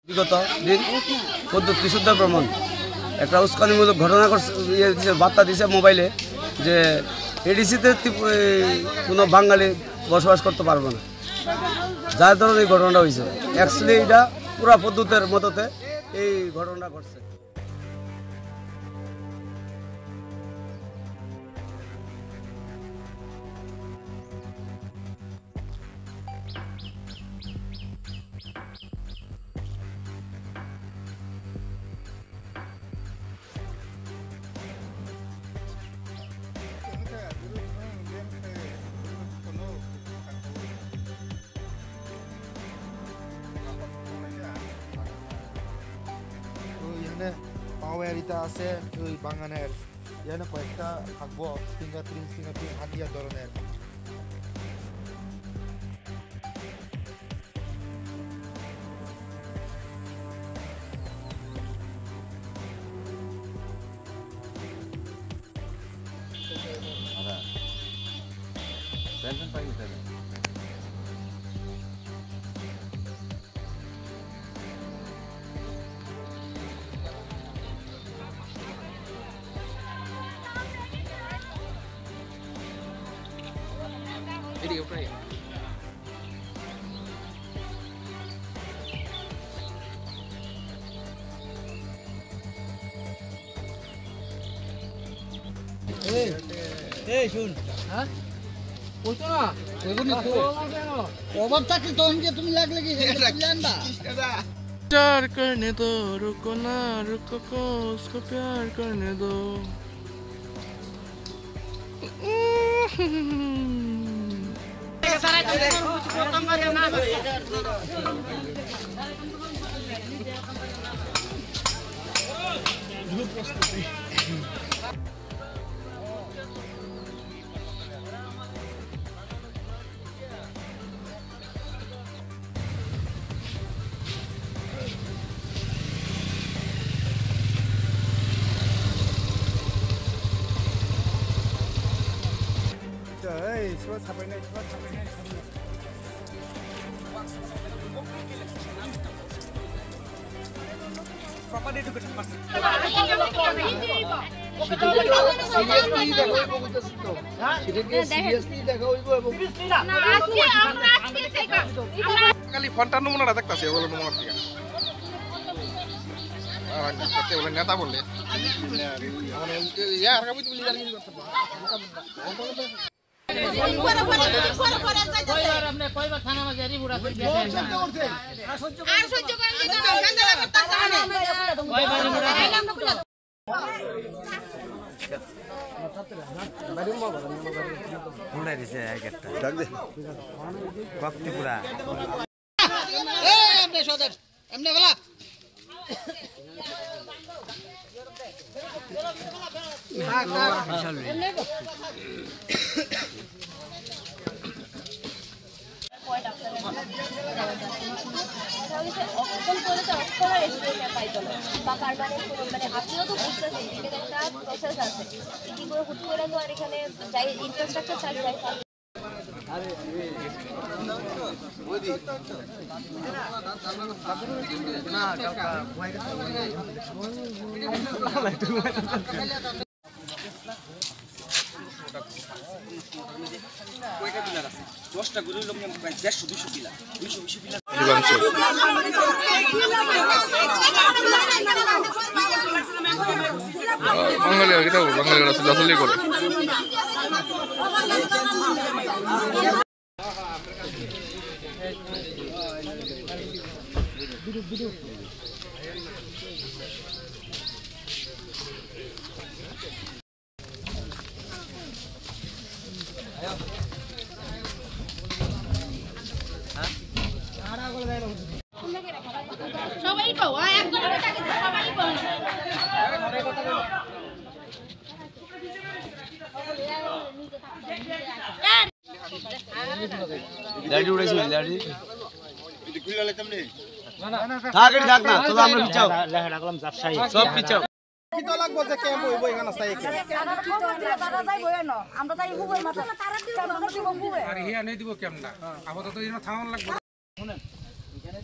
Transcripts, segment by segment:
বিগত দিন পদ্ধতি বিশুদ্ধ প্রমাণ একটা উস্কানিমূলক ঘটনা বার্তা দিছে মোবাইলে যে এডিসিতে কোনো বাঙালি বসবাস করতে পারবে না, যার ধরনের এই ঘটনাটা হয়েছে। অ্যাকচুয়ালি এটা পুরা পদ্ধতির মতোতে এই ঘটনাটা ঘটছে। পাওয়ারিটা আছে ওই বাগানের এখানে কয়েকটা থাকবো ফিঙ্গারপ্রিন্ট হাতিয়ার ধরনের। Video play. এই শুন, হ্যাঁ বলছো না অভাব থাকলে তখন গিয়ে তুমি লাগলে কি জানবা। प्यार करने दो रुको ना रुको को उसको प्यार करने दो। খালি ফোনটা নমুনাটা দেখতেছে বলে নমুনা থেকে নেতা বললে আপনিও তো বুঝতেছেন এখানে একটা প্রসেস আছে, কি করে হুট করে তো আর এখানে যাই ইনফ্রাস্ট্রাকচার চালু হয়। বাঙালিরা চিল্লাচিল্লি করে। সবাই কও একজনের টাকা সবাই কও দাড়ি উড়াইছি দাড়ি এটা খুলে লাইতাম নে না থাক না চলো আমরা পিছাও লেখা রাখলাম জাফসাই সব পিছাও কি তো লাগবো যে ক্যাম্প হইব এখানে চাই কি তারা যাই বই না আমরা তাই হুবই মাথা তারা দিব হুবই আর হিয়া নেই দিব কেমন না আপাতত এখানে থামান লাগবে। শুনেন এখানে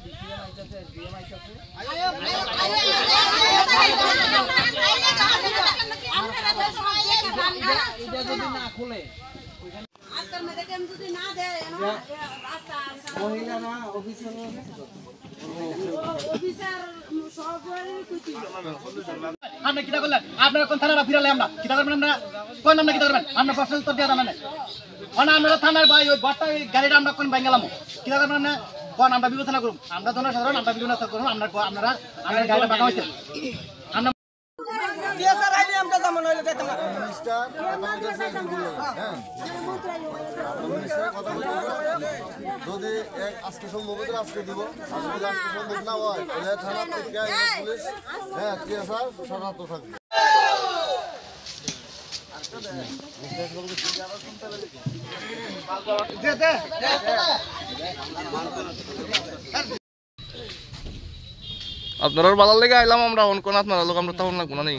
আপনি কিটা করলেন? আপনারা কোন থানারা ফিরালে আমরা কিটা করবেন? আমরা কোন আমরা কিটা করবেন? আমরা প্রশ্ন উত্তর দিয়ে জানেন না আমরা থানার ভাই ওই বড়টা ওই গাড়িটা আমরা কোন ভাঙালাম কিটা করবেন? না কোন আমরা বিবেচনা করুন, আমরা জনসাধারণ আমরা বিবেচনা করুন, আপনারা আমরা গাড়িটা ভাঙা হয়েছে আমরা যদি আজকে সম্ভব হলে আজকে দিব, আজকে সম্ভব না হয় তাহলে থানা থেকে পুলিশ স্যার শরণার্থ থাকবে। আপনারা বালার লেগে আইলাম আমরা অন কোন আপনারা লোক আমরা তখন লাগবো না নেই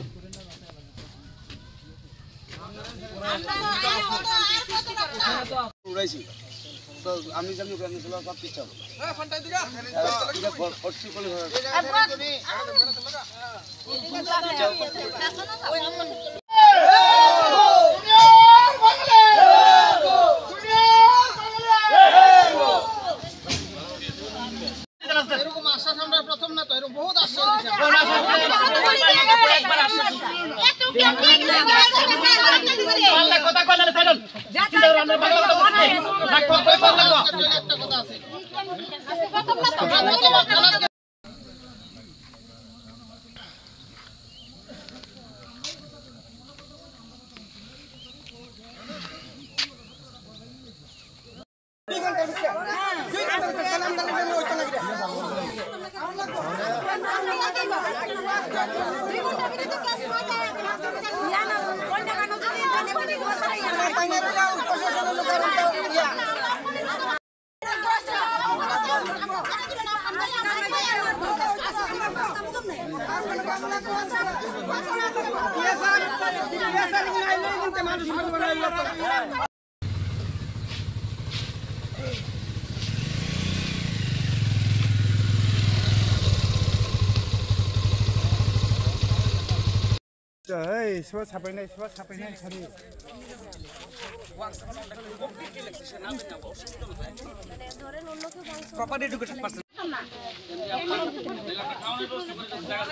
উড়াইছি তো আমি জানি কেন ছিল সব কিছু এরকম আশ্বাস আমরা প্রথম না তো, এরকম বহুত আশ্বাস কথা কইলে ছাড়ুন আমরা একটা কথা আছে।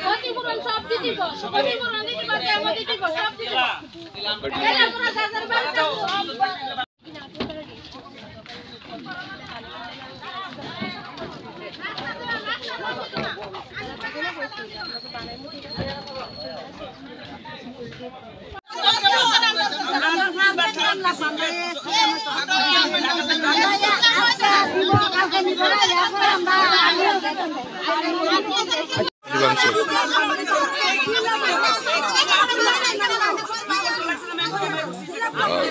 ক্ষতিপূরণ সব দিতে গো, ক্ষতিপূরণ দিতে পারতে আমাদের দিতে গো, সব দিতে গো। এলা পুরো সাজার বাচ্চা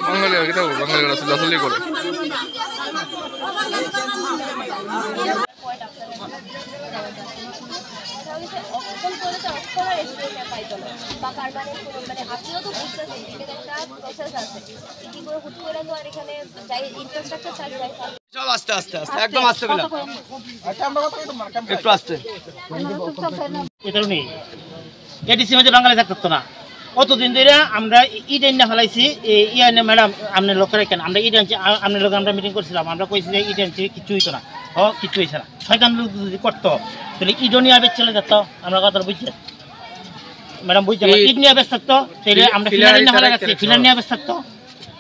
বাঙালি কি থাকবো বাঙালিরা চলাচলি করে সব আস্তে আস্তে আস্তে একদম আস্তে গেলাম একটু আস্তে এটা নেই এডিসি মধ্যে বাঙালি থাকতো না অতদিন ধরে আমরা ইট এনে ফেলাইছি ইয়ানে ম্যাডাম আপনার লোক রাখেন আমরা ইট আনছি আপনার লোক আমরা মিটিং করছিলাম আমরা কইছি যে ইট আনছি কিছু হইতো না কিছু হয়েছে না শয়তান লোক যদি করতো তাহলে ইটও নিয়ে আবেগ চলে যেত আমরা কথা বুঝছেন ম্যাডাম বুঝছেন ইট নিয়ে আবেগ থাকতো তাহলে আমরা ফিলার নিয়ে ফেলা রাখছি ফিলার নিয়ে আবেগ থাকতো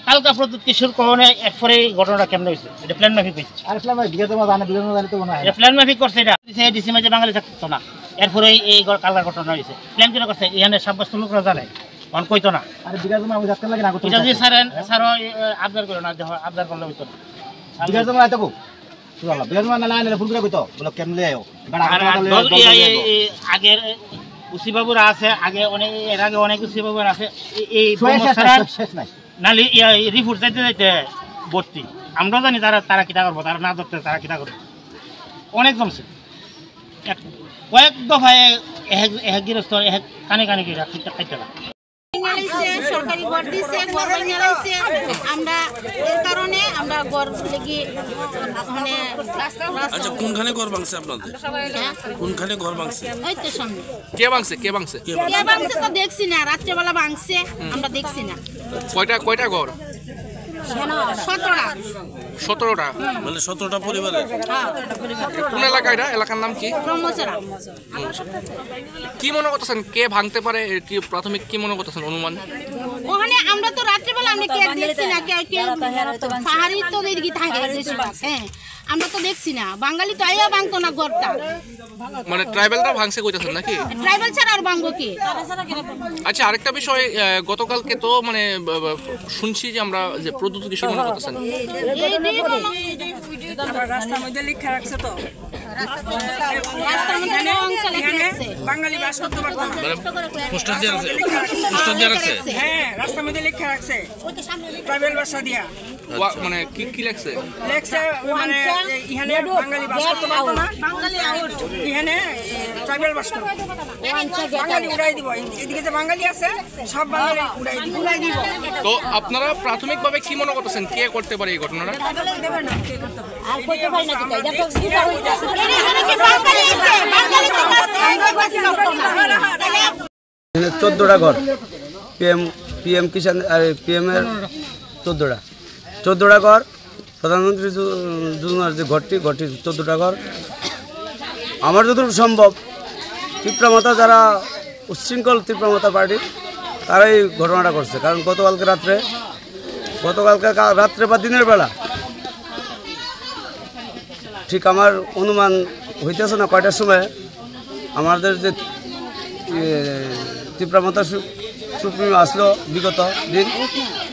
কালকা প্রদ্যুৎ কিশোর কখনো এরপরে ঘটনাটা কেমন হয়েছে এটা প্ল্যান মাফিক হয়েছে আর প্ল্যান মাফিক করছে এটা ডিসি মাঝে বাঙালি থাকতো না এরপরে এই কালকার ঘটনা হয়েছে প্ল্যান কিনা করছে এখানে সাব্যস্ত লোকরা জানে অন কইতো না আর বিকাশ জমা থাকতে লাগে না এটা যদি স্যার আবদার করো না আবদার করলে হইতো না বিকাশ জমা আইতো বিকাশ জমা না আনলে ফুল করে কইতো বলো কেমনে আয়ো আগের উসি বাবুরা আছে আগে অনেক এর আগে অনেক উসি বাবুরা আছে এই শেষ নাই নালি রিপোর্ট যাইতে যাইতে ভর্তি আমরাও জানি তারা কিটা করবো তারা না ধরতে তারা কিটা করবো অনেক জমছে কয়েক দফায় এক গৃহস্থ এক কানে কানে খাইতে দিছে, সরকারি ঘর দিছে, ঘর বানিয়ে লাইছে। আমরা এর কারণে আমরা ঘর লাগি মানে আচ্ছা কোনখানে ঘর ভাঙছে আপনাদের? কোনখানে ঘর ভাঙছে? ওই তো সামনে কে ভাঙছে কে ভাঙছে? কে ভাঙছে তো দেখছি না, রাত্রেবেলা ভাঙছে আমরা দেখছি না। কয়টা ঘর? 17টা। মানে 17টা পরিবারের? কোন এলাকা এটা? এলাকার নাম কি? ব্রহ্মচরা। কি মনে করতেছেন কে ভাঙতে পারে? কি প্রাথমিক কি মনে করতেছেন অনুমান? ওখানে আমরা তো রাত্রেবেলা আমরা কে দেখছি না, কে পাহাড়ি তো এদিকে থাকে বেশিরভাগ। হ্যাঁ আমরা তো দেখছি না, বাঙালি তো আইয়া ভাঙতো না ঘরটা। মানে ট্রাইবেলরা ভাঙছে কইতাছেন নাকি? ট্রাইবেল ছাড়া আর ভাঙবো কি? আচ্ছা আরেকটা বিষয়, গতকালকে তো মানে শুনছি যে আমরা যে প্রদ্যুৎ কিশোর মনে করতেছেন রাস্তার মধ্যে লিখা রাখছে তো বাঙালি বাস করতে পারতো না। পোস্টার দিয়ে রাখছে? পোস্টার দিয়ে রাখছে? হ্যাঁ রাস্তার মধ্যে লিখা রাখছে ট্রাইবেল ভাষা দিয়া। মানে কি লেখছে? লেখছে মানে এখানে বাঙালি বাস করতে পারতো না, এখানে ট্রাইবেল বাস করবে। বাঙালি উড়াই দিব, এদিকে যে বাঙালি আছে সব বাঙালি উড়াই দিব। তো আপনারা প্রাথমিকভাবে কি মনে করতেছেন কে করতে পারে এই ঘটনাটা? আর কইতে পারি না কি এটা তো সুবিধা হইতাছে। এখানে 14টা ঘর পিএম কিষাণ আর পিএম এর 14টা ঘর, প্রধানমন্ত্রী যোজনার যে ঘরটি 14টা ঘর। আমার যতটুকু সম্ভব তীব্রমাতা যারা উচ্ছৃঙ্খল তীব্রমাতা পার্টি তারাই ঘটনাটা করছে। কারণ গতকালকে রাত্রে বা দিনের বেলা ঠিক আমার অনুমান হইতেছে না কয়টার সময় আমাদের যে তীব্রমাতা সুপ্রিম আসলো বিগত দিন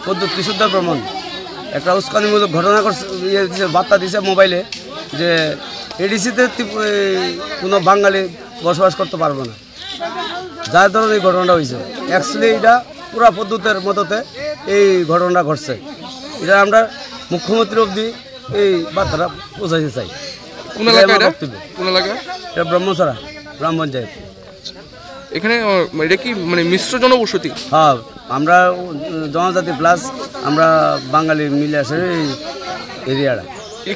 প্রদ্যুৎ কিশোর ভ্রমণ একটা উস্কানিমূলক ঘটনা করছে, বার্তা দিছে মোবাইলে যে এডিসিতে কোনো বাঙালি বসবাস করতে পারবো না, যার ধরনের এই ঘটনাটা হয়েছে। অ্যাকচুয়ালি এটা পুরা পদ্ধতির মতোতে এই ঘটনাটা ঘটছে। এটা আমরা মুখ্যমন্ত্রী অবধি এই বার্তাটা পৌঁছাইতে চাই। কোন এলাকা এটা? ব্রহ্মচরা গ্রাম পঞ্চায়েত। এখানে এটা কি মানে মিশ্র জনবসতি? হ্যাঁ আমরা জনজাতি প্লাস আমরা বাঙালি মিলে আসে এই এরিয়াটা।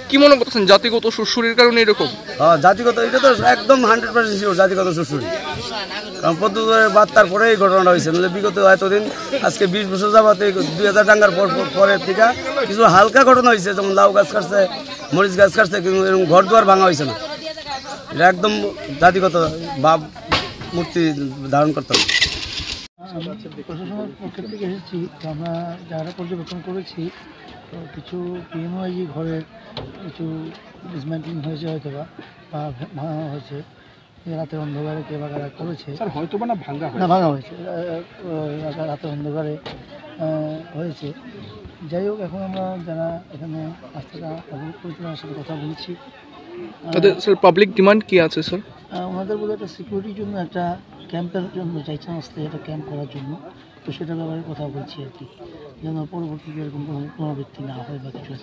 কি মনে করতেছেন জাতিগত সুরসুরির কারণে এরকম? হ্যাঁ জাতিগত, এটা তো একদম 100% শিওর জাতিগত সুরসুরি। কারণ পদ্ধতির বার্তার পরে এই ঘটনাটা হয়েছে। নাহলে বিগত এতদিন আজকে 20 বছর যাবত এই 2000 টাঙ্গার পরের থেকে কিছু হালকা ঘটনা হয়েছে, যেমন লাউ গাছ কাটছে, মরিচ গাছ কাটছে, কিন্তু এরকম ঘর দুয়ার ভাঙা হয়েছে না। এটা একদম জাতিগত ভাব মূর্তি ধারণ করতে হবে। প্রশাসনের পক্ষ থেকে এসেছি, তো আমরা যারা পর্যবেক্ষণ করেছি তো কিছু পিএমওআইজি ঘরের কিছু ডিসমেন্টলিং হয়েছে হয়তো বা ভাঙা হয়েছে রাতের অন্ধকারে কে বা কারা করেছে হয়তো বা না ভাঙা হয়েছে রাতের অন্ধকারে হয়েছে। যাই হোক এখন আমরা যারা এখানে রাস্তাটা অবরোধ করেছি তাদের সাথে কথা বলছি। স্যার পাবলিক ডিমান্ড কি আছে স্যার? ওনাদের বলে একটা সিকিউরিটির জন্য একটা ক্যাম্পের জন্য চাইছেন আসতে, এটা ক্যাম্প করার জন্য। তো সেটার ব্যাপারে কথা বলছি আর কি, যেন পরবর্তীতে এরকম কোনো পুনরাবৃত্তি না হয় বা কিছু।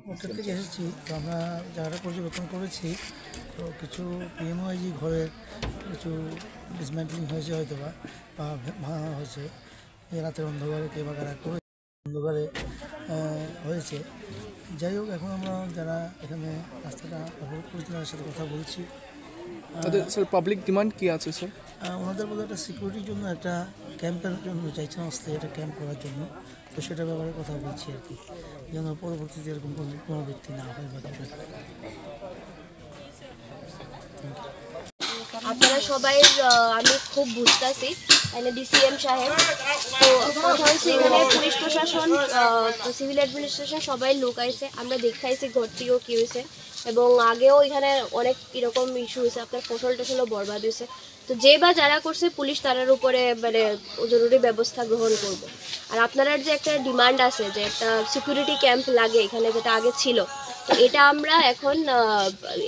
পক্ষ থেকে এসেছি, তো আমরা জায়গাটা পর্যবেক্ষণ করেছি তো কিছু পিএমওআইজি ঘরের কিছু ডিসমেন্টলিং হয়েছে হয়তো বা ভাঙা হয়েছে রাতের অন্ধকারে কে বা কারা করে অন্ধকারে হয়েছে। যাই হোক এখন আমরা যারা এখানে রাস্তাটা অবরোধ করেছি তাদের সাথে কথা বলছি। স্যার পাবলিক ডিমান্ড কি আছে স্যার? ওনাদের বলে একটা সিকিউরিটির জন্য একটা ক্যাম্পের জন্য চাইছেন আসতে, এটা ক্যাম্প করার জন্য। তো সেটার ব্যাপারে কথা বলছি আর কি, যেন পরবর্তীতে এরকম কোনো পুনরাবৃত্তি না হয় বা কিছু। আপনারা সবাই আমি খুব বুঝতেছি এখানে ডিসিএম সাহেব, তো কথা হচ্ছে এখানে পুলিশ প্রশাসন, সিভিল অ্যাডমিনিস্ট্রেশন সবাই লোক আইছে, আমরা দেখাইছি ঘরটিও কী হয়েছে, এবং আগেও এখানে অনেক এরকম ইস্যু হয়েছে, আপনার ফসল টসলও বরবাদ হয়েছে। তো যে বা যারা করছে পুলিশ তার উপরে মানে জরুরি ব্যবস্থা গ্রহণ করবে। আর আপনার যে একটা ডিমান্ড আছে যে একটা সিকিউরিটি ক্যাম্প লাগে এখানে, যেটা আগে ছিল, তো এটা আমরা এখন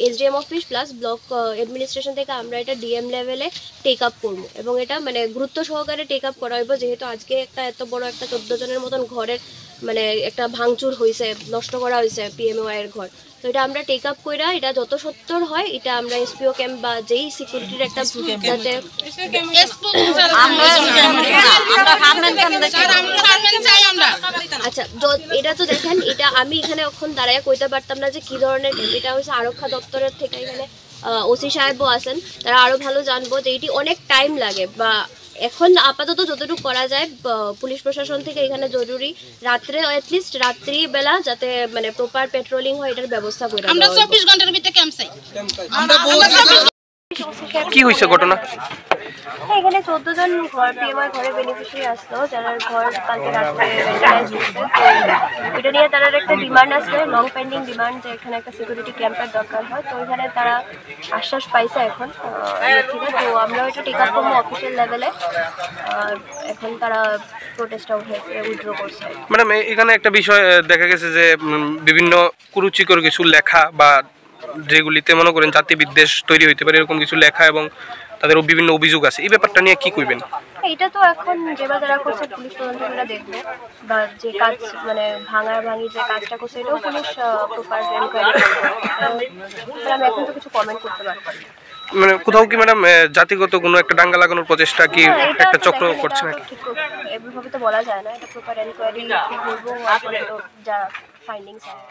SDM office plus block administration থেকে আমরা এটা ডিএম লেভেলে টেক আপ করবো, এবং এটা মানে গুরুত্ব গুরুত্ব সহকারে টেক আপ করা হইব, যেহেতু আজকে একটা এত বড় একটা 14 জনের মতন ঘরের মানে একটা ভাঙচুর হয়েছে, নষ্ট করা হয়েছে পিএমওআই এর ঘর। তো এটা আমরা টেক আপ কইরা এটা যত সত্তর হয় এটা আমরা এসপিও ক্যাম্প বা যেই সিকিউরিটির একটা যাতে আচ্ছা এটা তো দেখেন, এটা আমি এখানে এখন দাঁড়ায় কইতে পারতাম না যে কি ধরনের ক্যাম্প। এটা হচ্ছে আরক্ষা দপ্তরের থেকে এখানে ওসি সাহেবও আছেন, তারা আরো ভালো জানবো যে এটি অনেক টাইম লাগে। বা এখন আপাতত যতটুকু করা যায় পুলিশ প্রশাসন থেকে এখানে জরুরি রাত্রে অ্যাটলিস্ট রাত্রিবেলা যাতে মানে প্রপার পেট্রোলিং হয় এটার ব্যবস্থা করে আমরা 24 ঘন্টার ভিতরে ক্যাম্প চাই। কি হয়েছে ঘটনা? এখানে 14 জন পিএমআই ঘরে বেনিফিশিয়ারি আসলো, যারা ঘর কালকে রাত্রে রেন্টালাইজ করছে। তো এটা নিয়ে তারা একটা ডিমান্ড আছে, লং পেন্ডিং ডিমান্ড, যে এখানে একটা সিকিউরিটি ক্যাম্পের দরকার হয়। তো এখানে তারা আশ্বাস পাইছে এখন ঠিক আছে। তো আমরা এটা টেক আপ করবো অফিসিয়াল লেভেলে। এখন তারা প্রোটেস্টটা উইথড্র করছে। ম্যাডাম এখানে একটা বিষয় দেখা গেছে যে বিভিন্ন কুরুচিকর কিছু লেখা বা যেগুলিতে মনে করেন জাতি বিদ্বেষ তৈরি হইতে পারে এরকম কিছু লেখা এবং তাদের বিভিন্ন অভিযোগ আছে, এই ব্যাপারটা নিয়ে কি কইবেন? এটা তো এখন যেভাবে তারা করছে পুলিশ তদন্তটা দেখবে, বা যে কাজ মানে ভাঙি যে কাজটা করছে এটাও পুলিশ প্রপার এনকোয়ারি করবে। আমি এখন তো কিছু কমেন্ট করতে পারবো না। মানে কোথাও কি ম্যাডাম জাতিগত কোনো একটা দাঙ্গা লাগানোর প্রচেষ্টা কি একটা চক্র করছে নাকি? এভাবে তো বলা যায় না, এটা প্রপার এনকোয়ারি করবো, তারপরে তো যা ফাইন্ডিংস হয়।